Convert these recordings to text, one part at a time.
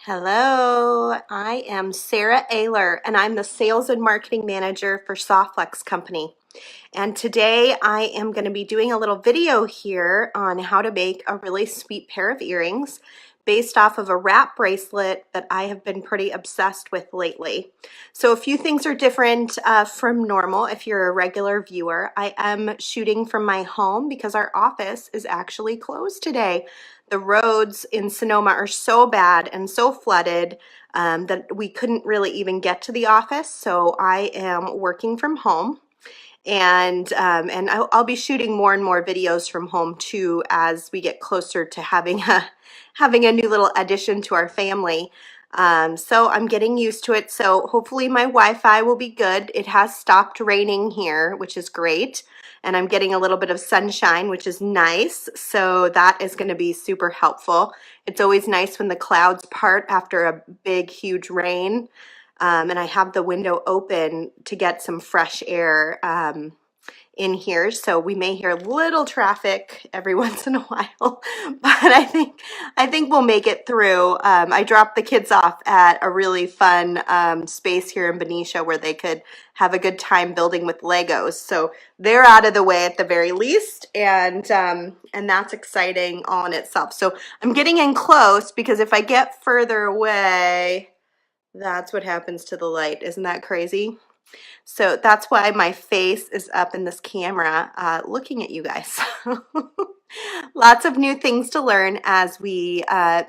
Hello, I am Sara Oehler and I'm the Sales and Marketing Manager for Softflex Company. And today I am going to be doing a little video here on how to make a really sweet pair of earrings based off of a wrap bracelet that I have been pretty obsessed with lately. So a few things are different from normal if you're a regular viewer. I am shooting from my home because our office is actually closed today. The roads in Sonoma are so bad and so flooded that we couldn't really even get to the office. So I am working from home. And I'll be shooting more and more videos from home too as we get closer to having a new little addition to our family. So I'm getting used to it. So hopefully my Wi-Fi will be good. It has stopped raining here, which is great. And I'm getting a little bit of sunshine, which is nice. So that is going to be super helpful. It's always nice when the clouds part after a big, huge rain. And I have the window open to get some fresh air in here, so we may hear little traffic every once in a while, but I think we'll make it through. I dropped the kids off at a really fun space here in Benicia where they could have a good time building with Legos, so they're out of the way at the very least, and that's exciting all in itself. So I'm getting in close because if I get further away, that's what happens to the light. Isn't that crazy? So that's why my face is up in this camera looking at you guys. Lots of new things to learn as we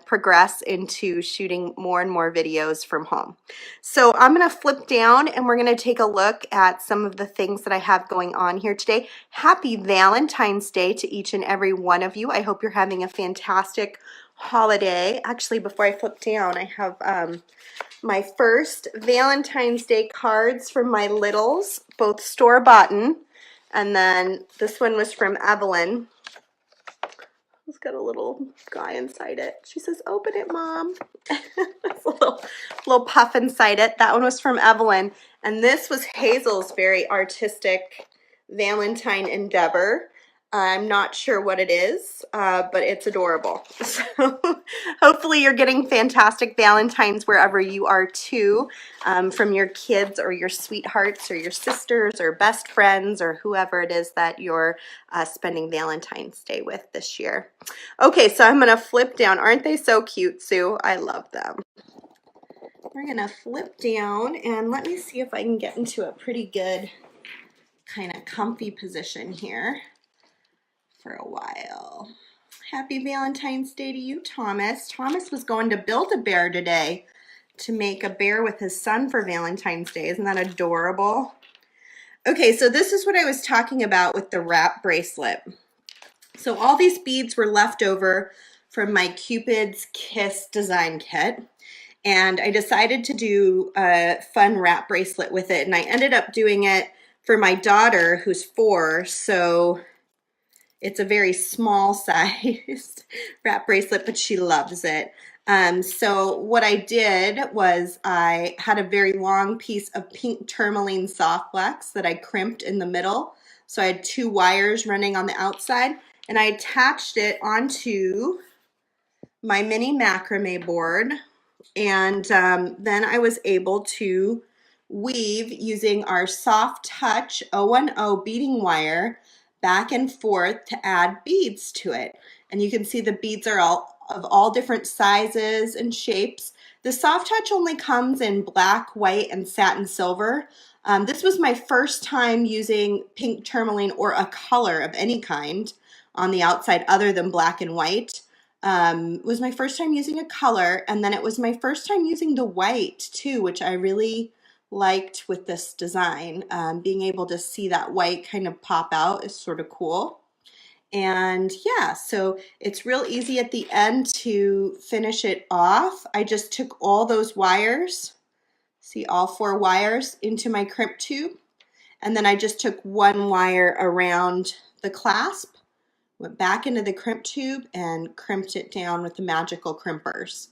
progress into shooting more and more videos from home. So I'm going to flip down and we're going to take a look at some of the things that I have going on here today. Happy Valentine's Day to each and every one of you. I hope you're having a fantastic holiday. Actually, before I flip down, I have my first Valentine's Day cards from my littles, both store-bought, and then this one was from Evelyn. It's got a little guy inside it. She says, "Open it, Mom." It's a little puff inside it. That one was from Evelyn, and this was Hazel's very artistic Valentine endeavor. I'm not sure what it is, but it's adorable. So hopefully you're getting fantastic Valentines wherever you are too, from your kids or your sweethearts or your sisters or best friends or whoever it is that you're spending Valentine's Day with this year. Okay, so I'm going to flip down. Aren't they so cute, Sue? I love them. We're going to flip down and let me see if I can get into a pretty good kind of comfy position here for a while. Happy Valentine's Day to you, Thomas. Thomas was going to Build-A-Bear today to make a bear with his son for Valentine's Day. Isn't that adorable? Okay, so this is what I was talking about with the wrap bracelet. So all these beads were left over from my Cupid's Kiss design kit, and I decided to do a fun wrap bracelet with it, and I ended up doing it for my daughter who's 4, so it's a very small sized wrap bracelet, but she loves it. So what I did was I had a very long piece of Pink Tourmaline soft flex that I crimped in the middle. So I had 2 wires running on the outside, and I attached it onto my mini macrame board. And then I was able to weave using our Soft Touch 010 beading wire back and forth to add beads to it. And you can see the beads are all of all different sizes and shapes. The Soft Touch only comes in black, white, and satin silver. This was my first time using Pink Tourmaline or a color of any kind on the outside other than black and white. It was my first time using a color, and then it was my first time using the white too, which I really liked with this design. Being able to see that white kind of pop out is sort of cool. And yeah, so it's real easy at the end to finish it off. I just took all those wires, see all 4 wires, into my crimp tube, and then I just took 1 wire around the clasp, went back into the crimp tube and crimped it down with the magical crimpers.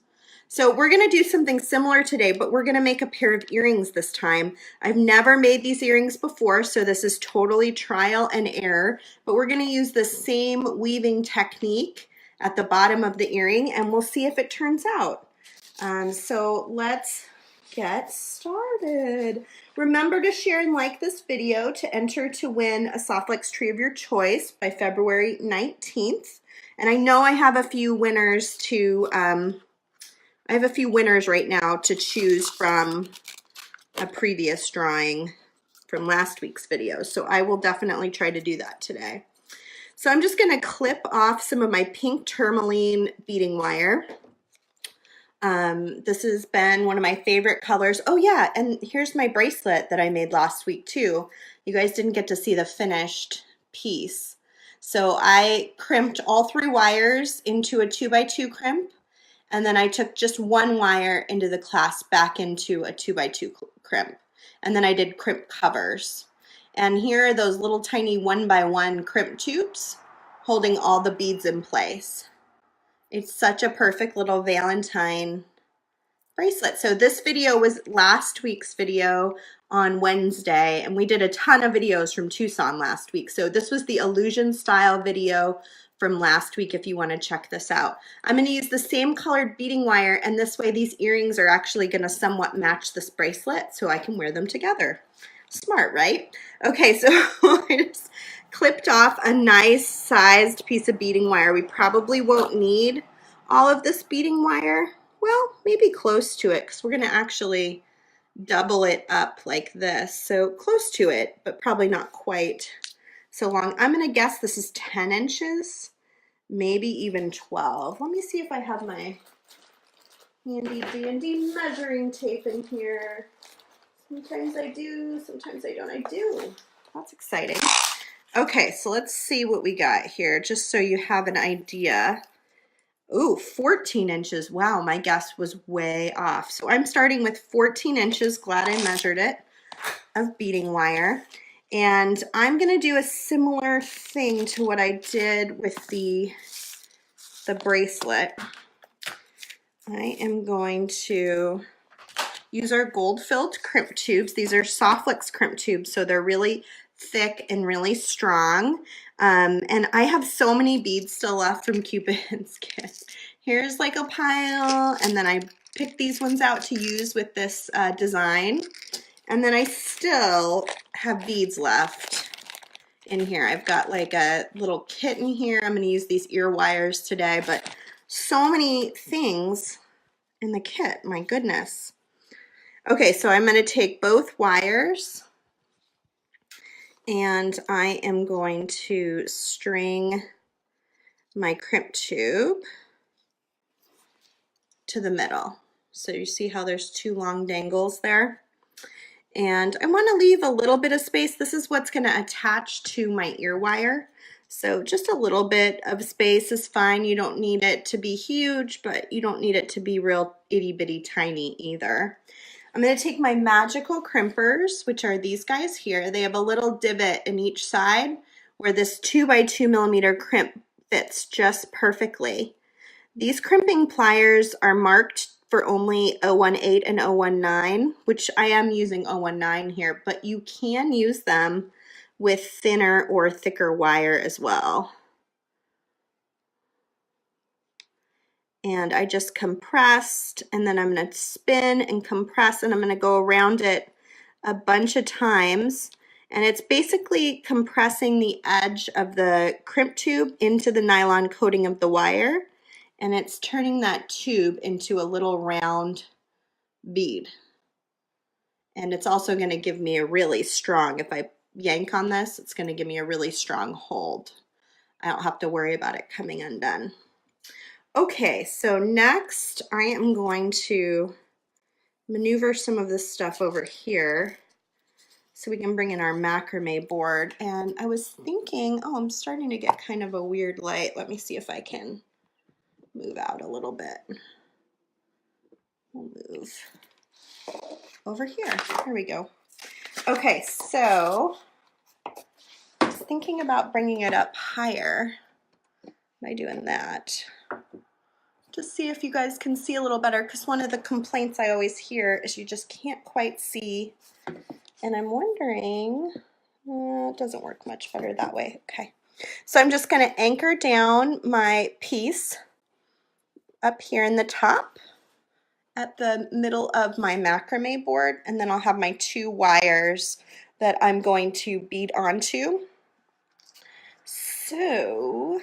So we're going to do something similar today, but we're going to make a pair of earrings this time. I've never made these earrings before, so this is totally trial and error, but we're going to use the same weaving technique at the bottom of the earring, and we'll see if it turns out. So let's get started. Remember to share and like this video to enter to win a Softflex tree of your choice by February 19th. And I know I have a few winners right now to choose from a previous drawing from last week's video. So I will definitely try to do that today. So I'm just gonna clip off some of my pink tourmaline beading wire. This has been one of my favorite colors. Oh yeah, and here's my bracelet that I made last week too. You guys didn't get to see the finished piece. So I crimped all 3 wires into a 2x2 crimp, and then I took just 1 wire into the clasp back into a 2x2 crimp. And then I did crimp covers. And here are those little tiny 1x1 crimp tubes holding all the beads in place. It's such a perfect little Valentine bracelet. So this video was last week's video on Wednesday, and we did a ton of videos from Tucson last week. So this was the illusion style video from last week if you want to check this out. I'm going to use the same colored beading wire, and this way these earrings are actually going to somewhat match this bracelet so I can wear them together. Smart, right? Okay, so I just clipped off a nice sized piece of beading wire. We probably won't need all of this beading wire. Well, maybe close to it, because we're going to actually double it up like this. So close to it, but probably not quite so long. I'm going to guess this is 10 inches, maybe even 12. Let me see if I have my handy dandy measuring tape in here. Sometimes I do, sometimes I don't. I do. That's exciting. Okay, so let's see what we got here, just so you have an idea. Ooh, 14 inches. Wow, my guess was way off. So I'm starting with 14 inches, glad I measured it, of beading wire. And I'm going to do a similar thing to what I did with the bracelet. I am going to use our gold-filled crimp tubes. These are Softflex crimp tubes, so they're really thick and really strong. And I have so many beads still left from Cupid's kit. Here's like a pile, and then I picked these ones out to use with this design. And then I still have beads left in here. I've got like a little kit in here. I'm gonna use these ear wires today, but so many things in the kit, my goodness. Okay, so I'm gonna take both wires and I am going to string my crimp tube to the middle. So you see how there's 2 long dangles there? And I want to leave a little bit of space. This is what's going to attach to my ear wire. So just a little bit of space is fine. You don't need it to be huge, but you don't need it to be real itty bitty tiny either. I'm going to take my magical crimpers, which are these guys here. They have a little divot in each side where this 2x2 millimeter crimp fits just perfectly. These crimping pliers are marked for only 018 and 019, which I am using 019 here, but you can use them with thinner or thicker wire as well. And I just compressed, and then I'm going to spin and compress, and I'm going to go around it a bunch of times. And it's basically compressing the edge of the crimp tube into the nylon coating of the wire, and it's turning that tube into a little round bead. And it's also going to give me a really strong, if I yank on this, it's going to give me a really strong hold. I don't have to worry about it coming undone. Okay, so next I am going to maneuver some of this stuff over here so we can bring in our macrame board. And I was thinking, oh, I'm starting to get kind of a weird light. Let me see if I can move out a little bit. We'll move over here. There we go. Okay, so I was thinking about bringing it up higher by doing that. Just see if you guys can see a little better, because one of the complaints I always hear is you just can't quite see. And I'm wondering, it doesn't work much better that way. Okay, so I'm just going to anchor down my piece up here in the top, at the middle of my macrame board, and then I'll have my 2 wires that I'm going to bead onto. So,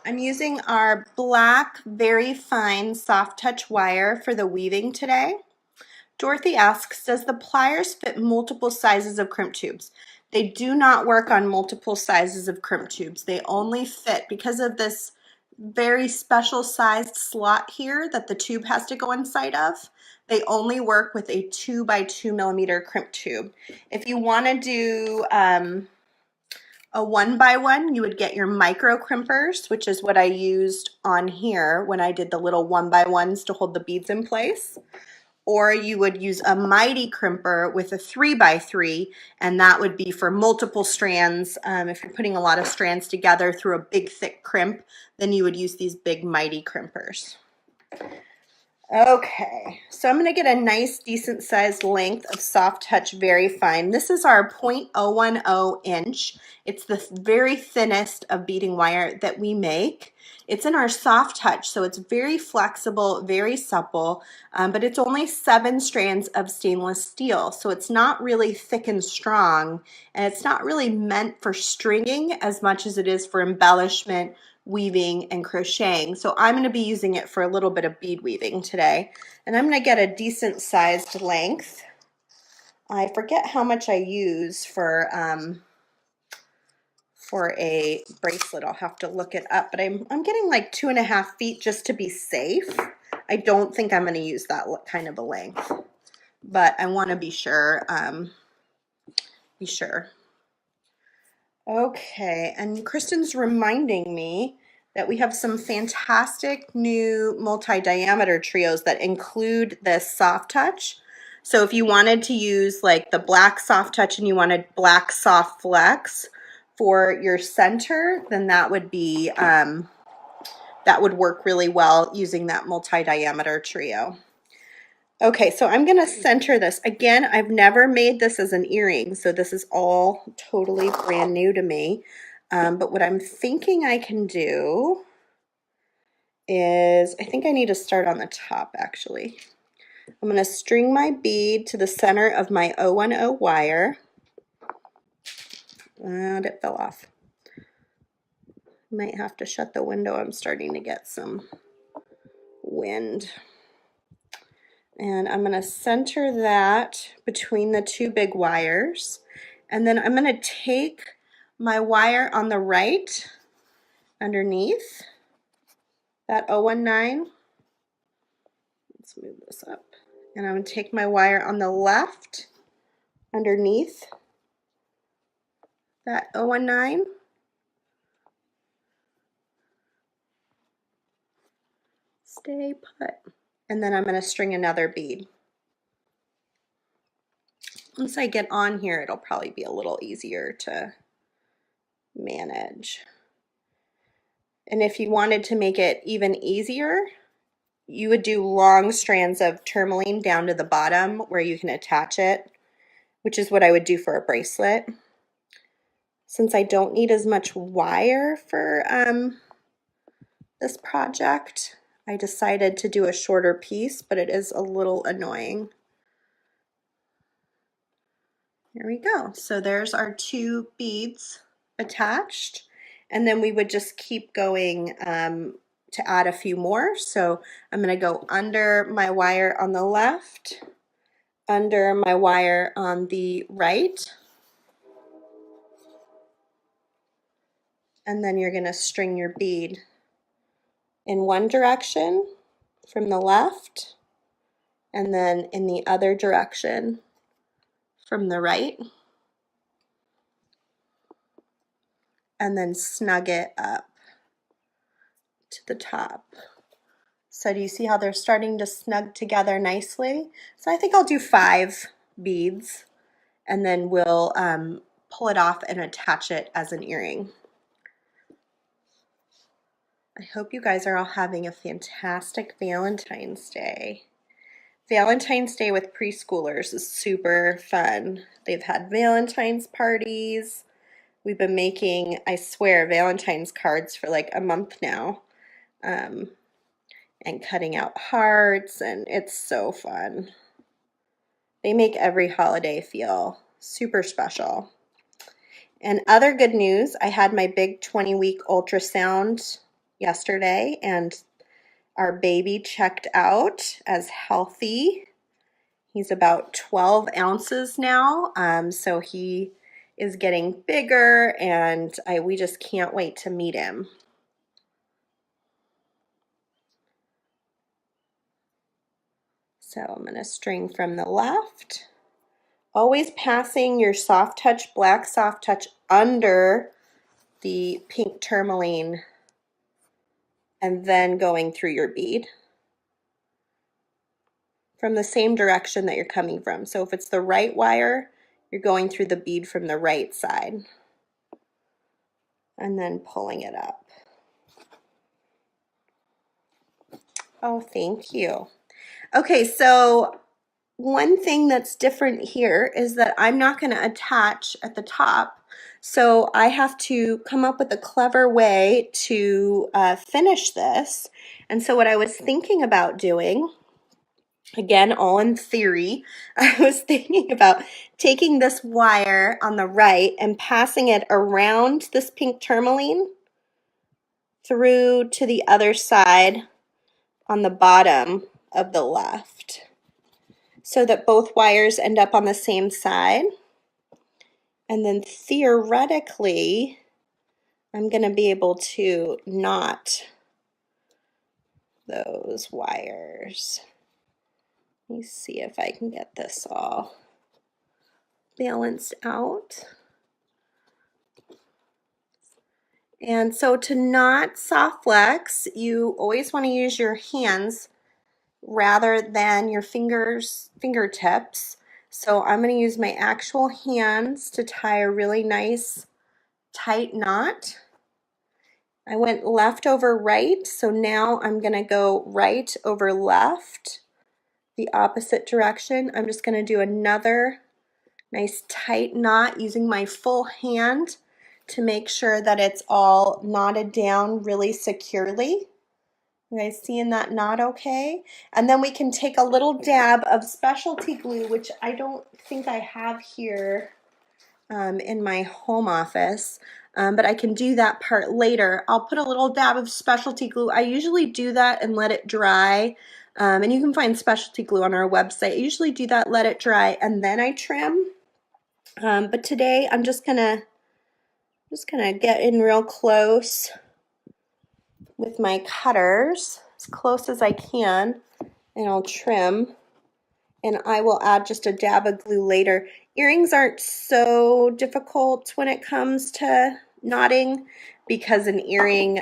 I'm using our black, very fine soft touch wire for the weaving today. Dorothy asks, does the pliers fit multiple sizes of crimp tubes? They do not work on multiple sizes of crimp tubes. They only fit, because of this very special sized slot here that the tube has to go inside of, they only work with a 2 by 2 millimeter crimp tube. If you want to do a 1 by 1, you would get your micro crimpers, which is what I used on here when I did the little 1 by 1s to hold the beads in place. Or you would use a mighty crimper with a 3 by 3, and that would be for multiple strands. If you're putting a lot of strands together through a big thick crimp, then you would use these big mighty crimpers. Okay, so I'm going to get a nice decent sized length of soft touch very fine. This is our 0.010 inch. It's the very thinnest of beading wire that we make. It's in our soft touch, so it's very flexible, very supple, but it's only 7 strands of stainless steel, so it's not really thick and strong, and it's not really meant for stringing as much as it is for embellishment, weaving, and crocheting. So I'm going to be using it for a little bit of bead weaving today, and I'm going to get a decent sized length. I forget how much I use for a bracelet. I'll have to look it up, but I'm getting like 2.5 feet just to be safe. I don't think I'm going to use that kind of a length, but I want to be sure. Okay, and Kristen's reminding me that we have some fantastic new multi-diameter trios that include this soft touch. So if you wanted to use like the black soft touch and you wanted black soft flex for your center, then that would be that would work really well using that multi-diameter trio. Okay, so I'm going to center this. Again, I've never made this as an earring, so this is all totally brand new to me. But what I'm thinking I can do is, I think I need to start on the top actually. I'm going to string my bead to the center of my 010 wire. And it fell off. Might have to shut the window. I'm starting to get some wind. And I'm going to center that between the 2 big wires. And then I'm going to take my wire on the right underneath that 019. Let's move this up. And I'm going to take my wire on the left underneath that 019. Stay put. And then I'm going to string another bead. Once I get on here, it'll probably be a little easier to manage. And if you wanted to make it even easier, you would do long strands of tourmaline down to the bottom where you can attach it, which is what I would do for a bracelet. Since I don't need as much wire for this project, I decided to do a shorter piece, but it is a little annoying. Here we go. So there's our 2 beads attached, and then we would just keep going to add a few more. So I'm going to go under my wire on the left, under my wire on the right, and then you're going to string your bead in one direction from the left, and then in the other direction from the right, and then snug it up to the top. So do you see how they're starting to snug together nicely? So I think I'll do 5 beads, and then we'll pull it off and attach it as an earring. I hope you guys are all having a fantastic Valentine's Day. Valentine's Day with preschoolers is super fun. They've had Valentine's parties. We've been making, I swear, Valentine's cards for like a month now. and cutting out hearts, and it's so fun. They make every holiday feel super special. And other good news, I had my big 20-week ultrasound yesterday, and our baby checked out as healthy. He's about 12 ounces now, so he is getting bigger, and we just can't wait to meet him. So I'm going to string from the left. Always passing your soft touch, black soft touch under the pink tourmaline and then going through your bead from the same direction that you're coming from. So if it's the right wire, you're going through the bead from the right side and then pulling it up. Oh, thank you. Okay, so one thing that's different here is that I'm not going to attach at the top, so I have to come up with a clever way to finish this. And so what I was thinking about doing, again, all in theory, I was thinking about taking this wire on the right and passing it around this pink tourmaline through to the other side on the bottom of the left, so that both wires end up on the same side. And then theoretically, I'm going to be able to knot those wires. Let me see if I can get this all balanced out. And so to knot soft flex, you always want to use your hands rather than your fingertips. So I'm going to use my actual hands to tie a really nice tight knot. I went left over right, so now I'm going to go right over left, the opposite direction. I'm just going to do another nice tight knot using my full hand to make sure that it's all knotted down really securely. You guys seeing that knot okay? And then we can take a little dab of specialty glue, which I don't think I have here in my home office, but I can do that part later. I'll put a little dab of specialty glue. I usually do that and let it dry, and you can find specialty glue on our website. I usually do that, let it dry, and then I trim. But today I'm just gonna get in real close with my cutters, as close as I can, and I'll trim. And I will add just a dab of glue later. Earrings aren't so difficult when it comes to knotting, because an earring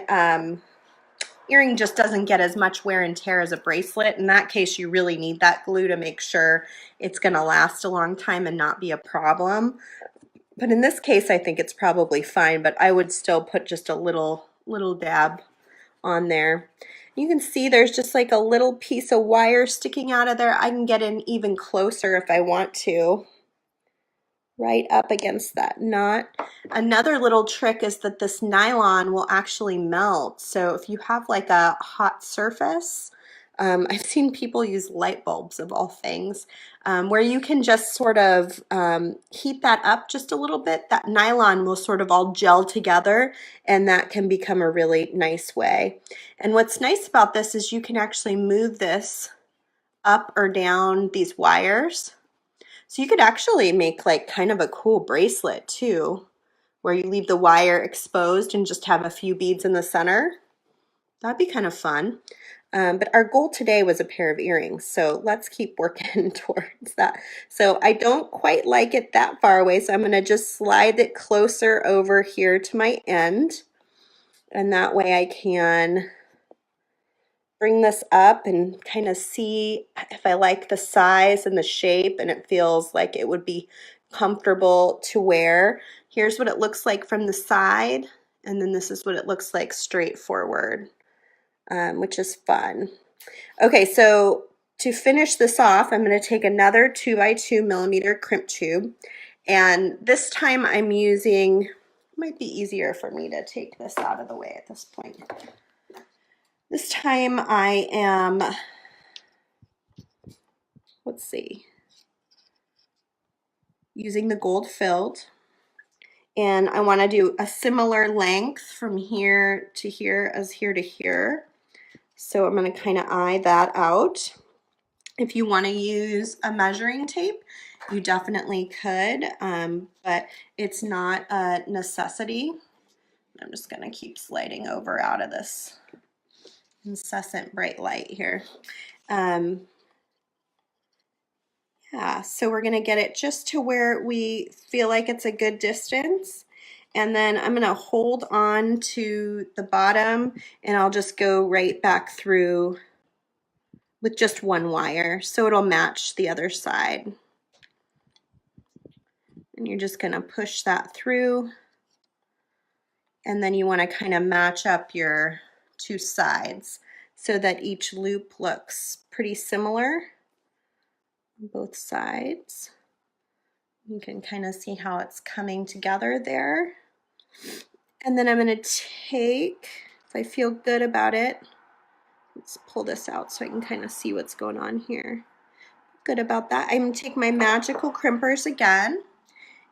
just doesn't get as much wear and tear as a bracelet. In that case, you really need that glue to make sure it's going to last a long time and not be a problem. But in this case, I think it's probably fine, but I would still put just a little dab on there. You can see there's just like a little piece of wire sticking out of there. I can get in even closer if I want to, right up against that knot. Another little trick is that this nylon will actually melt. So if you have like a hot surface, I've seen people use light bulbs of all things, where you can just sort of heat that up just a little bit. That nylon will sort of all gel together, and that can become a really nice way. And what's nice about this is you can actually move this up or down these wires. So you could actually make like kind of a cool bracelet too, where you leave the wire exposed and just have a few beads in the center. That'd be kind of fun. But our goal today was a pair of earrings, so let's keep working towards that. So I don't quite like it that far away, so I'm going to just slide it closer over here to my end, and that way I can bring this up and kind of see if I like the size and the shape and it feels like it would be comfortable to wear. Here's what it looks like from the side, and then this is what it looks like straight forward. Which is fun. Okay, so to finish this off, I'm going to take another 2x2 millimeter crimp tube, and this time I'm using, might be easier for me to take this out of the way at this point. This time I am, let's see, using the gold filled. And I want to do a similar length from here to here as here to here. So I'm going to kind of eye that out. If you want to use a measuring tape, you definitely could, but it's not a necessity. I'm just going to keep sliding over out of this incessant bright light here. Yeah, so we're going to get it just to where we feel like it's a good distance. And then I'm going to hold on to the bottom and I'll just go right back through with just one wire so it'll match the other side. And you're just going to push that through. And then you want to kind of match up your two sides so that each loop looks pretty similar on both sides. You can kind of see how it's coming together there. And then I'm going to take, if I feel good about it, let's pull this out so I can kind of see what's going on here. Good about that. I'm going to take my magical crimpers again.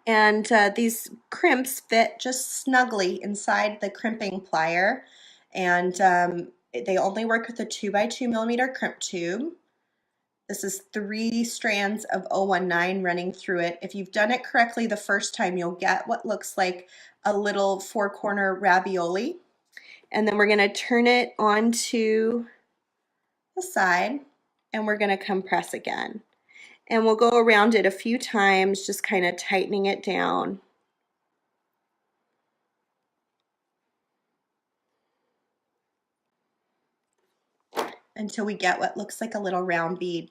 And these crimps fit just snugly inside the crimping plier. And they only work with a 2x2 millimeter crimp tube. This is 3 strands of 019 running through it. If you've done it correctly the first time, you'll get what looks like a little 4-corner ravioli. And then we're going to turn it onto the side and we're going to compress again. And we'll go around it a few times, just kind of tightening it down. Until we get what looks like a little round bead.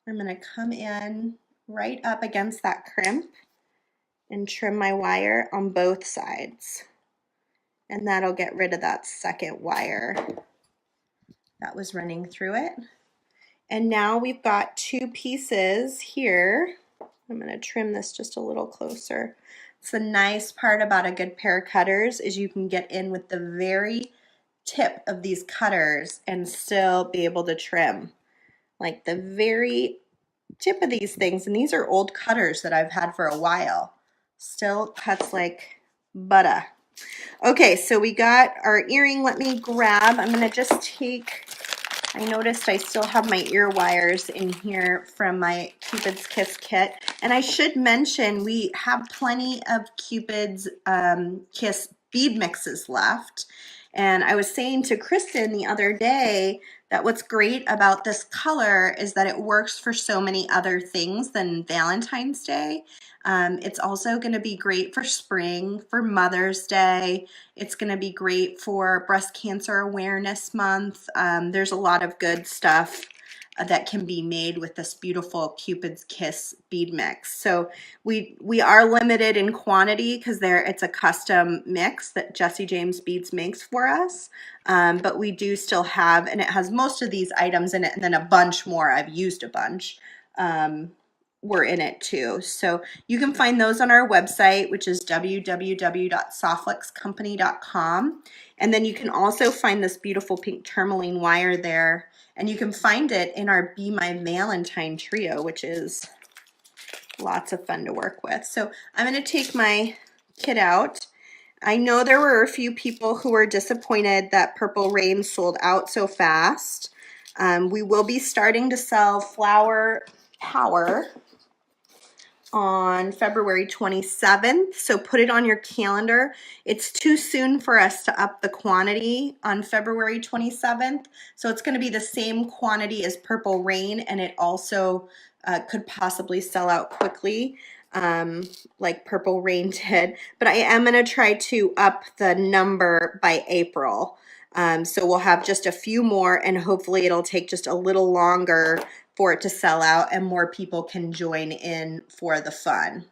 I'm going to come in right up against that crimp and trim my wire on both sides. And that'll get rid of that second wire that was running through it. And now we've got 2 pieces here. I'm going to trim this just a little closer. It's the nice part about a good pair of cutters is you can get in with the very tip of these cutters and still be able to trim. Like the very tip of these things, and these are old cutters that I've had for a while. Still cuts like butter. Okay, so we got our earring. Let me grab, I'm going to just take, I noticed I still have my ear wires in here from my Cupid's Kiss kit. And I should mention we have plenty of Cupid's Kiss bead mixes left. And I was saying to Kristen the other day that what's great about this color is that it works for so many other things than Valentine's Day. It's also going to be great for spring, for Mother's Day. It's going to be great for Breast Cancer Awareness Month. There's a lot of good stuff that can be made with this beautiful Cupid's Kiss bead mix. So we are limited in quantity because it's a custom mix that Jesse James Beads makes for us. But we do still have, and it has most of these items in it, and then a bunch more. I've used a bunch. Were in it too. So you can find those on our website, which is www.softflexcompany.com. And then you can also find this beautiful pink tourmaline wire there. And you can find it in our Be My Valentine trio, which is lots of fun to work with. So I'm going to take my kit out. I know there were a few people who were disappointed that Purple Rain sold out so fast. We will be starting to sell Flower Power on February 27th, so put it on your calendar. It's too soon for us to up the quantity on February 27th, so it's going to be the same quantity as Purple Rain, and it also could possibly sell out quickly like Purple Rain did, but I am going to try to up the number by April. So we'll have just a few more, and hopefully it'll take just a little longer for it to sell out and more people can join in for the fun.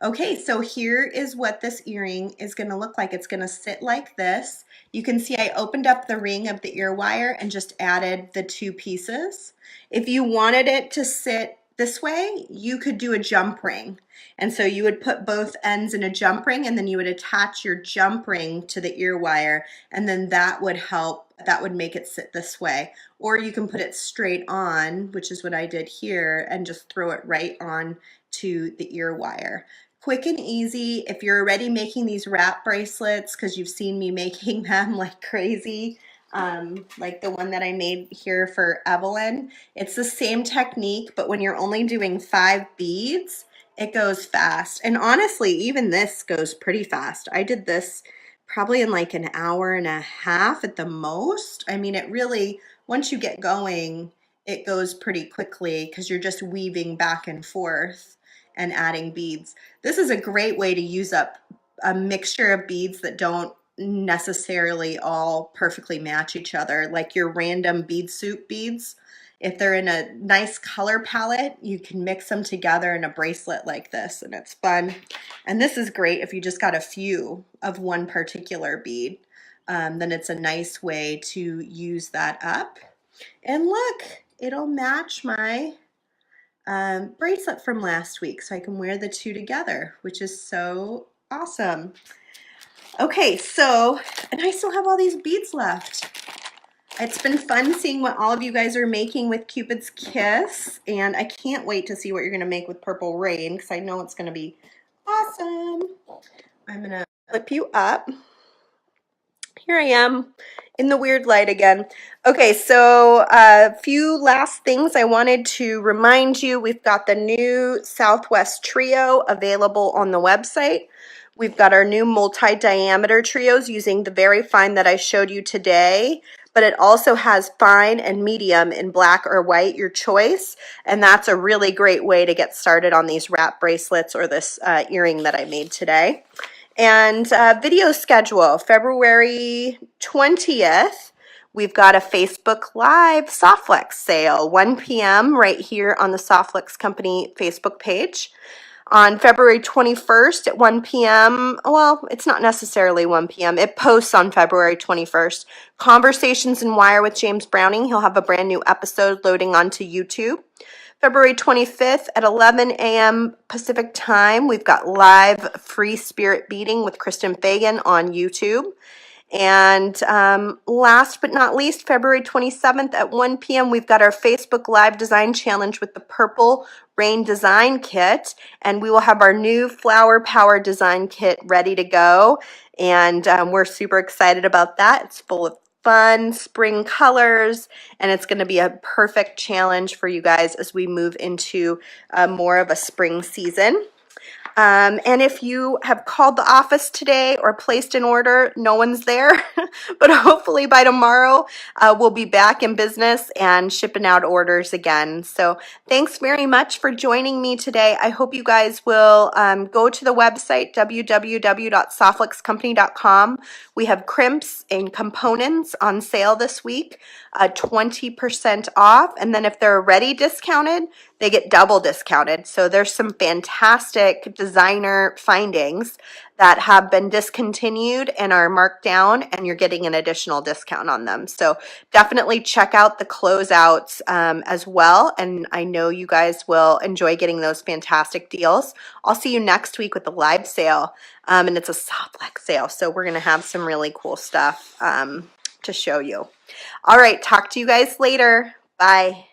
Okay, so here is what this earring is going to look like. It's going to sit like this. You can see I opened up the ring of the ear wire and just added the 2 pieces. If you wanted it to sit this way, you could do a jump ring. And so you would put both ends in a jump ring, and then you would attach your jump ring to the ear wire, and then that would help, that would make it sit this way. Or you can put it straight on, which is what I did here, and just throw it right on to the ear wire. Quick and easy. If you're already making these wrap bracelets, because you've seen me making them like crazy, like the one that I made here for Evelyn, it's the same technique, but when you're only doing 5 beads, it goes fast. And honestly, even this goes pretty fast. I did this probably in like an hour and a half at the most. I mean, it really, once you get going, it goes pretty quickly because you're just weaving back and forth and adding beads. This is a great way to use up a mixture of beads that don't necessarily all perfectly match each other, like your random bead soup beads. If they're in a nice color palette, you can mix them together in a bracelet like this, and it's fun. And this is great if you just got a few of one particular bead. Then it's a nice way to use that up. And look, it'll match my bracelet from last week, so I can wear the two together, which is so awesome. Okay, so, and I still have all these beads left. It's been fun seeing what all of you guys are making with Cupid's Kiss, and I can't wait to see what you're gonna make with Purple Rain, because I know it's gonna be awesome. I'm gonna flip you up. Here I am in the weird light again. Okay, so a few last things I wanted to remind you. We've got the new Southwest Trio available on the website. We've got our new multi-diameter trios using the very fine that I showed you today, but it also has fine and medium in black or white, your choice, and that's a really great way to get started on these wrap bracelets or this earring that I made today. And video schedule, February 20th, we've got a Facebook Live Softflex sale, 1 p.m. right here on the Softflex Company Facebook page. On February 21st at 1 p.m., well, it's not necessarily 1 p.m., it posts on February 21st, Conversations in Wire with James Browning. He'll have a brand new episode loading onto YouTube. February 25th at 11 a.m. Pacific time, we've got live free spirit beading with Kristen Fagan on YouTube. And last but not least, February 27th at 1 p.m., we've got our Facebook Live Design Challenge with the Purple Rain Design Kit. And we will have our new Flower Power Design Kit ready to go. And we're super excited about that. It's full of fun spring colors, and it's going to be a perfect challenge for you guys as we move into more of a spring season. And if you have called the office today or placed an order, no one's there, but hopefully by tomorrow we'll be back in business and shipping out orders again. So thanks very much for joining me today. I hope you guys will go to the website, www.softflexcompany.com. We have crimps and components on sale this week, 20% off. And then if they're already discounted, they get double discounted. So there's some fantastic designer findings that have been discontinued and are marked down, and you're getting an additional discount on them. So definitely check out the closeouts as well. And I know you guys will enjoy getting those fantastic deals. I'll see you next week with the live sale, and it's a Softflex sale. So we're gonna have some really cool stuff to show you. All right, talk to you guys later. Bye.